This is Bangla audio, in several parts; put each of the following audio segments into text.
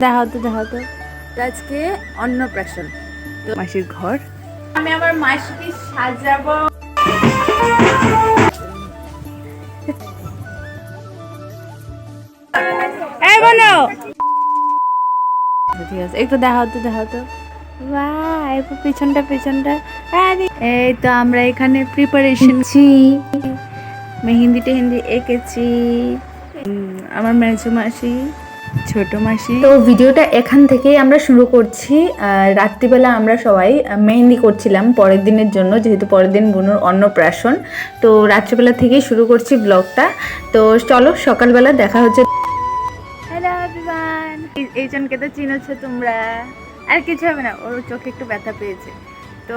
দেখাও তো আজকে অন্নপ্রাশন, তো মাসির ঘর। আমি আমার মাসিকে সাজাবো। এই বলো, ঠিক আছে, একটু দেখাও তো বাহ, একটু পেছনটা। এই তো আমরা এখানে প্রিপারেশন মেহেন্দি টেহেন্দি এঁকেছি। আমার মেজো মাসি, ছোট মাসি। তো ভিডিওটা এখান থেকেই আমরা শুরু করছি। রাত্রিবেলা আমরা সবাই মেহেন্দি করছিলাম পরের দিনের জন্য, যেহেতু পরের দিন বোনুর অন্নপ্রাশন। তো রাত্রিবেলা থেকেই শুরু করছি ব্লগটা। তো চলো সকালবেলা দেখা হচ্ছে। হ্যালো এভরিওয়ান, এইজনকে তো চিনেছো তোমরা, আর কিছু হবে না, ওর চোখে একটু ব্যথা পেয়েছে। তো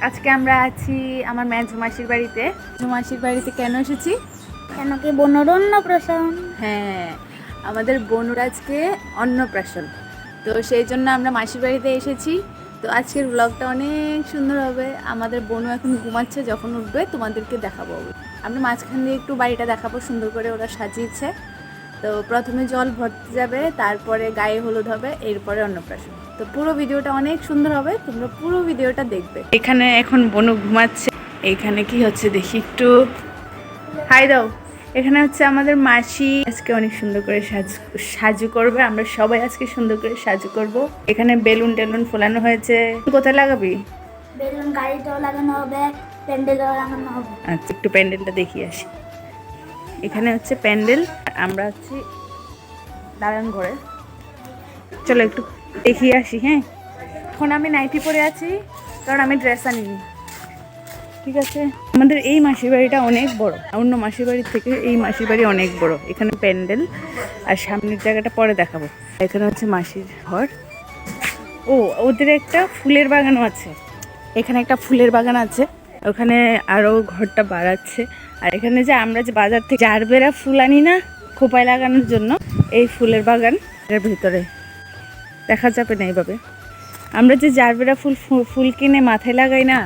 আজকে আমরা আছি আমার মেজো মাসির বাড়িতে। মেজো মাসির বাড়িতে কেন এসেছি? কেন কি বোনের অন্নপ্রাশন? হ্যাঁ, আমাদের বোনুর আজকে অন্নপ্রাশন, তো সেই জন্য আমরা মাসির বাড়িতে এসেছি। তো আজকের ব্লগটা অনেক সুন্দর হবে। আমাদের বোনু এখন ঘুমাচ্ছে, যখন উঠবে তোমাদেরকে দেখাবো। আমরা মাঝখান দিয়ে একটু বাড়িটা দেখাবো, সুন্দর করে ওরা সাজিয়েছে। তো প্রথমে জল ভরতে যাবে, তারপরে গায়ে হলুদ হবে, এরপরে অন্নপ্রাশন। তো পুরো ভিডিওটা অনেক সুন্দর হবে, তোমরা পুরো ভিডিওটা দেখবে। এখানে এখন বোনু ঘুমাচ্ছে। এখানে কি হচ্ছে দেখি একটু, হাই দাও। এখানে হচ্ছে আমাদের মাসি আজকে অনেক সুন্দর করে সাজু করবে। আমরা সবাই আজকে সুন্দর করে সাজু করব। এখানে বেলুন টেলুন ফোলানো হয়েছে। কোথায় লাগাবি? বেলুন গাড়িতেও লাগানো হবে, প্যান্ডেলেও লাগানো হবে। আচ্ছা, একটু প্যান্ডেলটা দেখিয়ে আসি। এখানে হচ্ছে প্যান্ডেল, আমরা হচ্ছি দালান ঘরে। চলো একটু দেখিয়ে আসি। হ্যাঁ, এখন আমি নাইটি পরে আছি, কারণ আমি ড্রেস আনিনি। ঠিক আছে, আমাদের এই মাসির বাড়িটা অনেক বড়, অন্য মাসির বাড়ির থেকে এই মাসির বাড়ি অনেক বড়। এখানে প্যান্ডেল আর সামনের জায়গাটা পরে দেখাবো। এখানে হচ্ছে মাসির ঘর। ও, ওদের একটা ফুলের বাগানও আছে। এখানে একটা ফুলের বাগান আছে, ওখানে আরও ঘরটা বাড়াচ্ছে। আর এখানে যে আমরা যে বাজার থেকে জারবেরা ফুল আনি না খোপায় লাগানোর জন্য, এই ফুলের বাগান এর ভিতরে দেখা যাবে না। এইভাবে আমরা যে জারবেরা ফুল কিনে মাথায় লাগাই না,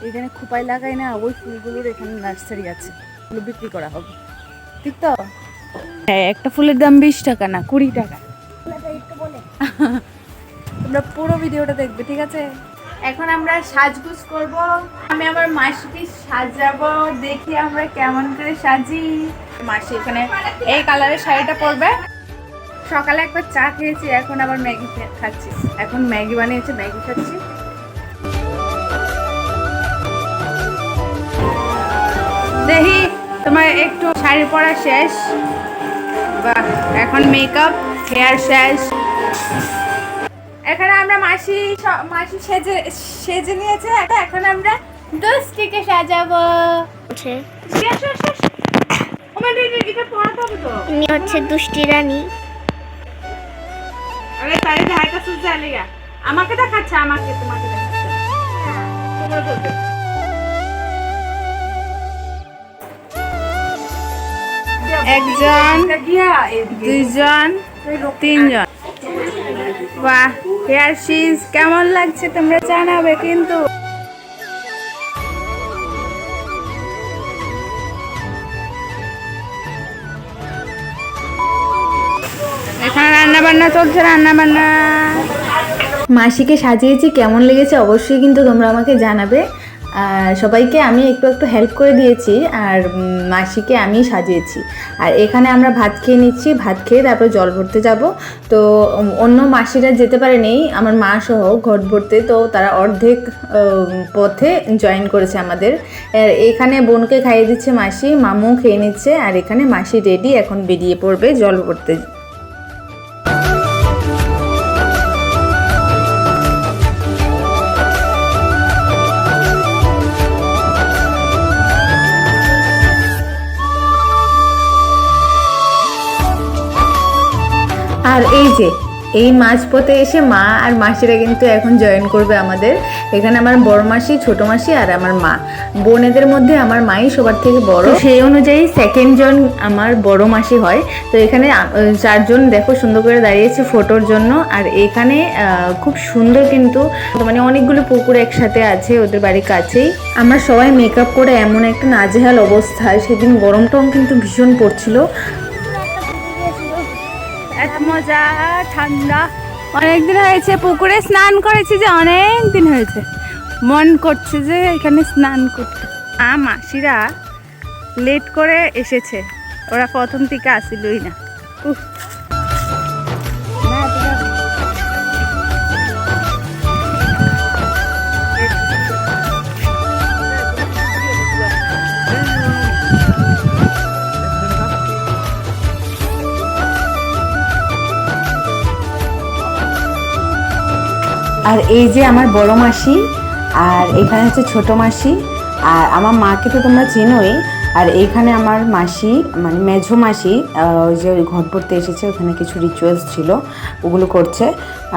এখানে খোপায় লাগাই না, ওই ফুলগুলোর এখানে নার্সারি আছে, ওগুলো বিক্রি করা হবে। ঠিক তো? হ্যাঁ, একটা ফুলের দাম 20 টাকা না 20 টাকা। তোমরা পুরো ভিডিওটা দেখবে, ঠিক আছে? এখন আমরা সাজগুজ করব। আমি আমার মাসিকে সাজাবো, দেখি আমরা কেমন করে সাজি। মাসি এখানে এই কালারের শাড়িটা পরবে। সকালে একবার চা খেয়েছি, এখন আবার ম্যাগি খাচ্ছি। এখন ম্যাগি বানিয়েছে, ম্যাগি খাচ্ছি। দেখি তোমার একটু শাড়ি পরা শেষ, বাহ, এখন মেকআপ হেয়ার শেষ। এখানে আমরা মাসি সেজে নিয়েছে, এখন আমরা দুষ্টিকে সাজাবো। উনি হচ্ছে দুষ্টি রানী। আমাকে দেখাচ্ছে, আমাকে তোমাকে দেখাচ্ছে। তোমরা বলবে একজন, দুইজন, তিনজন। বাহ, হেয়ার শিজ কেমন লাগছে তোমরা জানাবে কিন্তু। এখানে রান্না বান্না চলছে, রান্না বান্না। মাসিকে সাজিয়েছি, কেমন লেগেছে অবশ্যই কিন্তু তোমরা আমাকে জানাবে। সবাইকে আমি একটু একটু হেল্প করে দিয়েছি, আর মাসিকে আমি সাজিয়েছি। আর এখানে আমরা ভাত খেয়ে নিচ্ছি, ভাত খেয়ে তারপর জল ভরতে যাব। তো অন্য মাসিরা যেতে পারেনি, আমার মা সহ ঘট ভরতে, তো তারা অর্ধেক পথে জয়েন করেছে আমাদের। এখানে বোনকে খাইয়ে দিচ্ছে মাসি, মামু খেয়ে নিচ্ছে, আর এখানে মাসি রেডি, এখন বেরিয়ে পড়বে জল ভরতে। আর এই মাঝপথে এসে মা আর মাসিরা কিন্তু এখন জয়েন করবে আমাদের। এখানে আমার বড় মাসি, ছোট মাসি আর আমার মা। বোনেদের মধ্যে আমার মাই সবার থেকে বড়, সেই অনুযায়ী সেকেন্ড জন আমার বড় মাসি হয়। তো এখানে 4 জন দেখো সুন্দর করে দাঁড়িয়েছে ফটোর জন্য। আর এখানে খুব সুন্দর কিন্তু, মানে অনেকগুলো পুকুর একসাথে আছে ওদের বাড়ির কাছেই। আমরা সবাই মেকআপ করে এমন একটা নাজেহাল অবস্থায়, সেদিন গরমটাও কিন্তু ভীষণ পড়ছিল। এত মজা, ঠান্ডা। অনেকদিন হয়েছে পুকুরে স্নান করেছি, যে অনেক দিন হয়েছে, মন করছে যে এখানে স্নান করতে। মাসিরা লেট করে এসেছে, ওরা প্রথম থেকে আসিলই না। উফ। আর এই যে আমার বড় মাসি, আর এখানে হচ্ছে ছোট মাসি, আর আমার মাকে তো তোমরা চিনোই। আর এইখানে আমার মাসি মানে মেঝো মাসি, ওই যে ঘট ভরতে এসেছে, ওখানে কিছু রিচুয়ালস ছিল ওগুলো করছে।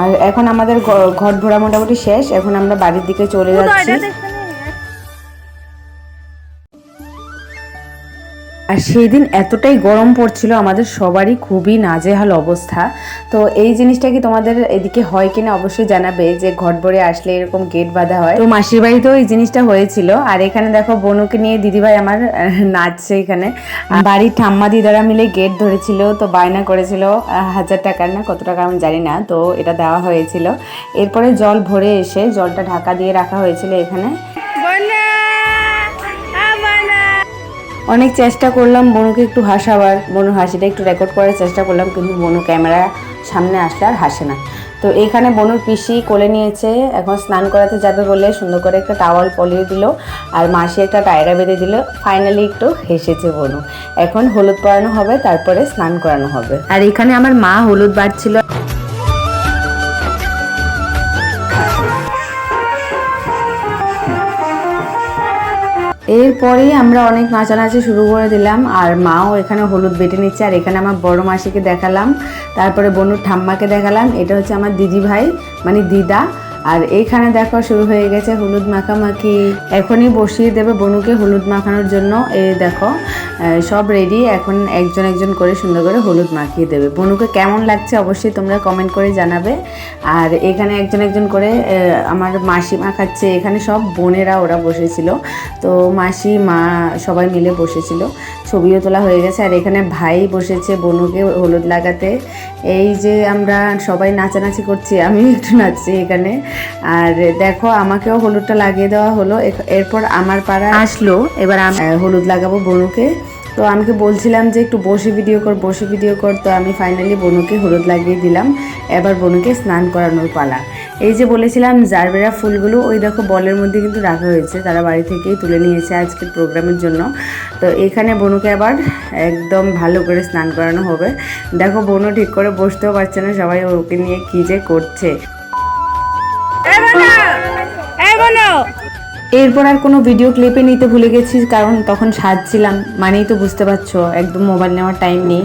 আর এখন আমাদের ঘট ভরা মোটামুটি শেষ, এখন আমরা বাড়ির দিকে চলে যাচ্ছি। আর সেই দিন এতটাই গরম পড়ছিল, আমাদের সবারই খুবই নাজেহাল অবস্থা। তো এই জিনিসটা কি তোমাদের এদিকে হয় কিনা অবশ্যই জানাবে, যে ঘট ভরে আসলে এরকম গেট বাঁধা হয়। তো মাসির বাড়িতেও এই জিনিসটা হয়েছিল। আর এখানে দেখো বনুকে নিয়ে দিদিভাই আমার নাচছে এখানে। বাড়ির ঠাম্মা দিদারা মিলে গেট ধরেছিল, তো বায়না করেছিল 1000 টাকার না কত টাকা আমি জানি না, তো এটা দেওয়া হয়েছিল। এরপরে জল ভরে এসে জলটা ঢাকা দিয়ে রাখা হয়েছিল এখানে। অনেক চেষ্টা করলাম বনুকে একটু হাসাবার, বনুর হাসিটা একটু রেকর্ড করার চেষ্টা করলাম, কিন্তু বনু ক্যামেরা সামনে আসলে আর হাসে না। তো এখানে বনুর পিসি কোলে নিয়েছে, এখন স্নান করাতে যাবে বলে সুন্দর করে একটা টাওয়াল পলিয়ে দিল, আর মাসি একটা টায়রা বেঁধে দিল। ফাইনালি একটু হেসেছে বনু। এখন হলুদ পরানো হবে, তারপরে স্নান করানো হবে। আর এখানে আমার মা হলুদ বাড়ছিল। এরপরেই আমরা অনেক নাচানাচি শুরু করে দিলাম, আর মাও এখানে হলুদ বেটে নিচ্ছে। আর এখানে আমার বড় মাসিকে দেখালাম, তারপরে বনুর ঠাম্মাকে দেখালাম। এটা হচ্ছে আমার দিদি ভাই মানে দিদা। আর এইখানে দেখো শুরু হয়ে গেছে হলুদ মাখামাখি। এখনই বসিয়ে দেবে বনুকে হলুদ মাখানোর জন্য। এই দেখো সব রেডি, এখন একজন একজন করে সুন্দর করে হলুদ মাখিয়ে দেবে। বনুকে কেমন লাগছে অবশ্যই তোমরা কমেন্ট করে জানাবে। আর এখানে একজন একজন করে আমার মাসি মাখাচ্ছে। এখানে সব বোনেরা ওরা বসেছিল, তো মাসি মা সবাই মিলে বসেছিল, ছবিও তোলা হয়ে গেছে। আর এখানে ভাই বসেছে বনুকে হলুদ লাগাতে। এই যে আমরা সবাই নাচানাচি করছি, আমি একটু নাচছি এখানে। আর দেখো আমাকেও হলুদটা লাগিয়ে দেওয়া হলো। এরপর আমার পাড়া আসলো, এবার আমি হলুদ লাগাবো বনুকে। তো আমাকে বলছিলাম যে একটু বসে ভিডিও কর, তো আমি ফাইনালি বনুকে হলুদ লাগিয়ে দিলাম। এবার বনুকে স্নান করানোর পালা। এই যে বলেছিলাম জারবেরা ফুলগুলো, ওই দেখো বলের মধ্যে কিন্তু রাখা হয়েছে, তারা বাড়ি থেকেই তুলে নিয়েছে আজকের প্রোগ্রামের জন্য। তো এখানে বনুকে আবার একদম ভালো করে স্নান করানো হবে। দেখো বনু ঠিক করে বসতেও পারছে না, সবাই ওকে নিয়ে কী যে করছে। এরপর আর কোনো ভিডিও ক্লিপে নিতে ভুলে গেছি, কারণ তখন সাজছিলাম, মানেই তো বুঝতে পারছো একদম মোবাইল নেওয়ার টাইম নেই।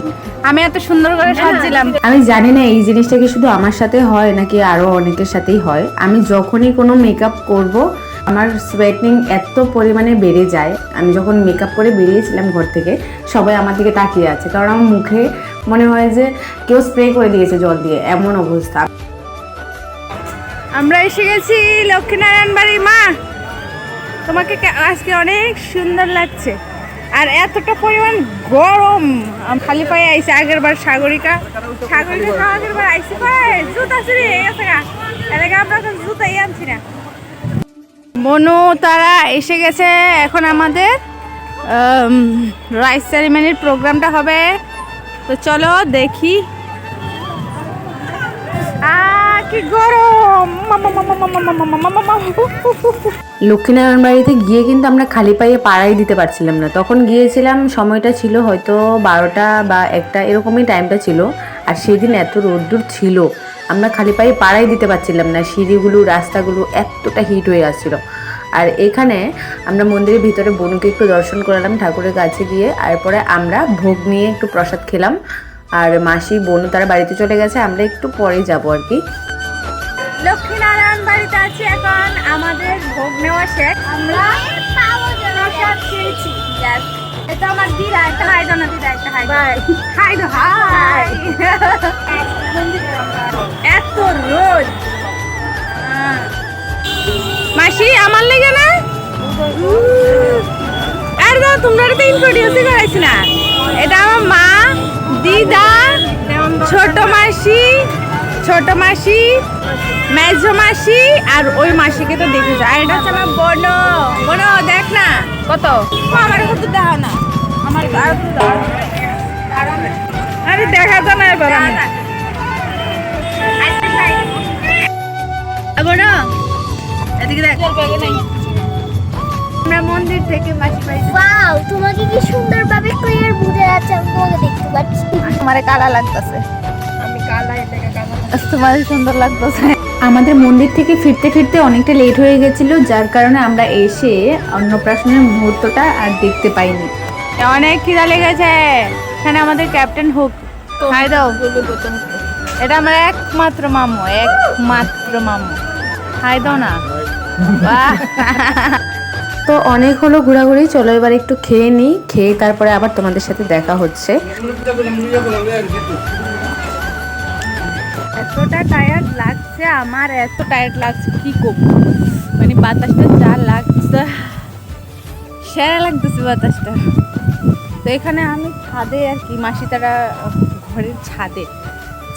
আমি এত সুন্দর করে সাজছিলাম। আমি জানি না এই জিনিসটা কি শুধু আমার সাথে হয় নাকি আরো অনেকের সাথেই হয়। আমি যখনই কোনো মেকআপ করব আমার সোয়েটিং এত পরিমাণে বেড়ে যায়। আমি যখন মেকআপ করে বেরিয়েছিলাম ঘর থেকে, সবাই আমার দিকে তাকিয়ে আছে, কারণ আমার মুখে মনে হয় যে কেউ স্প্রে করে দিয়েছে জল দিয়ে, এমন অবস্থা। আমরা এসে গেছি লক্ষ্মীনারায়ণ বাড়ি। মা, তোমাকে আজকে অনেক সুন্দর লাগছে। আর এতটা পরিমাণ গরম, খালি পায়ে আইসে। আগের বার সাগরিকা আগের বার আইসি পায়ে জুতা চুরি হয়ে গেছে গা, এলাকা আমরা জুতাই আনছি না। মনু তারা এসে গেছে। এখন আমাদের রাইস সেরিমনির প্রোগ্রামটা হবে, তো চলো দেখি। কি গরম! লক্ষ্মীনারায়ণ বাড়িতে গিয়ে কিন্তু আমরা খালি পায়ে পাড়াই দিতে পারছিলাম না। তখন গিয়েছিলাম, সময়টা ছিল হয়তো 12টা বা 1টা এরকমই টাইমটা ছিল। আর সেদিন এত রোদ্দুর ছিল, আমরা খালি পায়ে পাড়াই দিতে পারছিলাম না। সিঁড়িগুলো রাস্তাগুলো এতটা হিট হয়ে আসছিল। আর এখানে আমরা মন্দিরের ভিতরে বনুকে একটু দর্শন করালাম ঠাকুরের কাছে গিয়ে। এরপরে আমরা ভোগ নিয়ে একটু প্রসাদ খেলাম। আর মাসি বনু তারা বাড়িতে চলে গেছে, আমরা একটু পরে যাবো আর কি। লক্ষ্মীনারায়ণ বাড়িতে আছি এখন, আমাদের ভোগ নেওয়া শেষ। আমরা প্রসাদ খেয়েছি। এটা আমার দিদা, একটা হাই দাও না দিদা, একটা হাই হাই দাও। হাই! এত রোদ মাসি আমার লেগে না। আর দাও তোমরা তো ইন্ট্রোডিউসই করাইছি না। এটা আমার মা, দিদা, আমার ছোট মাসি মেজো মাসি আর ওই মাসিকে তো দেখেছো। আর এটা হচ্ছে আমার বোনো দেখ না কত আমার কত দেখা না আমার আরে দেখা তো না এবার বোনো এদিকে দেখ আমরা মন্দির থেকে মাসি পাইছি। ওয়াও, তোমাকে কি সুন্দরভাবে ক্লিয়ার বুঝে যাচ্ছে, আমি তোমাকে দেখতে পাচ্ছি। আমারে কালা লাগতেছে, আমি কালা এটাকে কালা তোমার সুন্দর লাগতেছে। আমাদের মন্দির থেকে ফিরতে ফিরতে অনেকটা লেট হয়ে গেছিল, যার কারণে আমরা এসে অন্নপ্রাশনের মুহূর্তটা আর দেখতে পাইনি। অনেক খিদা লেগেছে। এখানে আমাদের ক্যাপ্টেন হুক খাই দাও। এটা আমার একমাত্র মামু খাই দাও না। বাহ। তো অনেক হলো ঘোরাঘুরি, চলো এবার একটু খেয়ে নিই, খেয়ে তারপরে আবার তোমাদের সাথে দেখা হচ্ছে। এতটা টায়ার্ড লাগছে আমার, এত টায়ার্ড লাগছে কি করব, মানে বাতাসটা যা লাগছে সেরা লাগতেছে বাতাসটা। তো এখানে আমি ছাদে আর কি মাসি তারা ঘরের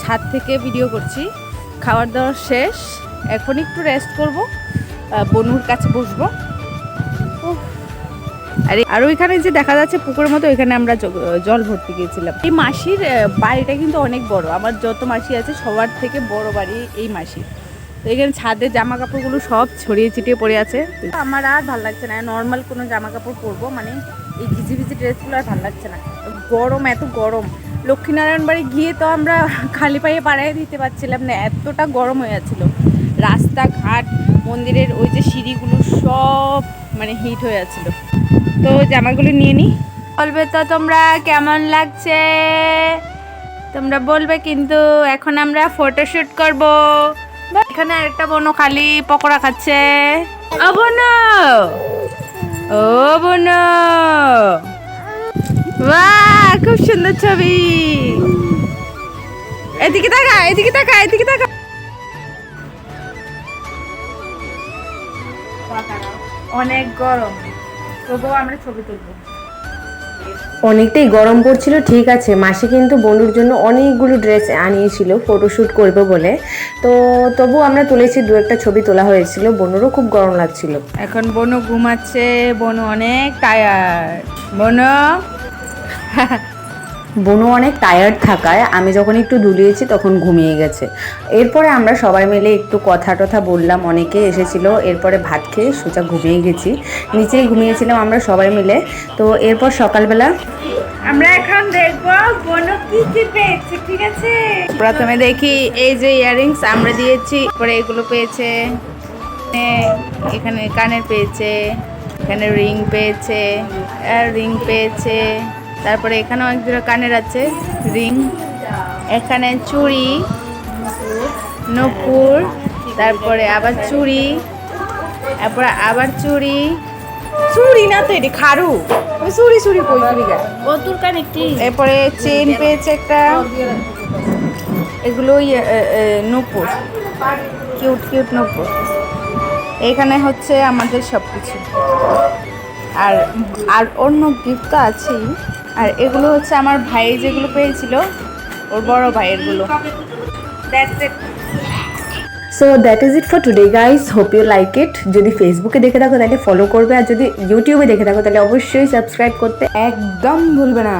ছাদ থেকে ভিডিও করছি। খাবার দাওয়ার শেষ, এখন একটু রেস্ট করব, বনুর কাছে বসবো। আর ওইখানে যে দেখা যাচ্ছে পুকুরের মতো, ওইখানে আমরা জল ভর্তি গিয়েছিলাম। এই মাসির বাড়িটা কিন্তু অনেক বড়, আমার যত মাসি আছে সবার থেকে বড় বাড়ি এই মাসির। তো এখানে ছাদে জামা কাপড়গুলো সব ছড়িয়ে ছিটিয়ে পড়ে আছে। আমার আর ভালো লাগছে না নর্মাল কোনো জামা কাপড় পরবো, মানে এই ভিজি ড্রেসগুলো আর ভালো লাগছে না। গরম, এত গরম। লক্ষ্মীনারায়ণ বাড়ি গিয়ে তো আমরা খালি পায়ে পাড়ায় দিতে পারছিলাম না, এতটা গরম হয়ে যাচ্ছিলো। রাস্তাঘাট, মন্দিরের ওই যে সিঁড়িগুলো সব মানে হিট হয়ে যাচ্ছিলো। তো জামাগুলো নিয়ে নিই। বলবে তো তোমরা কেমন লাগছে, তোমরা বলবে কিন্তু। এখন আমরা ফটোশুট করব। এখানে আরেকটা বোনো খালি পকোড়া খাচ্ছে। ও বোনো, বাহ খুব সুন্দর ছবি। এদিকে তাকা। অনেক গরম, তবুও আমরা ছবি তুলবো। অনেকটাই গরম পড়ছিল, ঠিক আছে। মাসি কিন্তু বন্ধুর জন্য অনেকগুলো ড্রেস আনিয়েছিল ফটোশ্যুট করবে বলে, তো তবু আমরা তুলেছি, দু একটা ছবি তোলা হয়েছিল। বনুরও খুব গরম লাগছিল। এখন বনু ঘুমাচ্ছে, বনু অনেক টায়ার্ড। বনু অনেক টায়ার্ড থাকায় আমি যখন একটু দুলিয়েছি তখন ঘুমিয়ে গেছে। এরপরে আমরা সবাই মিলে একটু কথা টথা বললাম, অনেকে এসেছিল। এরপরে ভাত খেয়ে সোজা ঘুমিয়ে গেছি, নিচেই ঘুমিয়েছিলাম আমরা সবাই মিলে। তো এরপর সকালবেলা আমরা এখন দেখবো বনু কি কি পেয়েছে, ঠিক আছে? প্রথমে দেখি এই যে ইয়াররিংস আমরা দিয়েছি, পরে এগুলো পেয়েছে। এখানে কানের পেয়েছে, এখানে রিং পেয়েছে, তারপরে এখানেও এক দুটো কানের আছে রিং, এখানে চুড়ি, নূপুর, তারপরে আবার চুড়ি, তারপরে আবার চুড়ি না তো এটি খারু, চুড়ি কই গা ও তোর কানে কি। এরপরে চেন পেয়েছে একটা, এগুলো নূপুর, কিউট নূপুর। এখানে হচ্ছে আমাদের সব কিছু, আর অন্য গিফট তো আছেই। আর এগুলো হচ্ছে আমার ভাই যেগুলো পেয়েছিল, ওর বড় ভাইয়েরগুলো। So that is it for today guys, hope you like it. যদি ফেসবুকে দেখে থাকো তাহলে ফলো করবে, আর যদি ইউটিউবে দেখে থাকো তাহলে অবশ্যই সাবস্ক্রাইব করতে একদম ভুলবে না।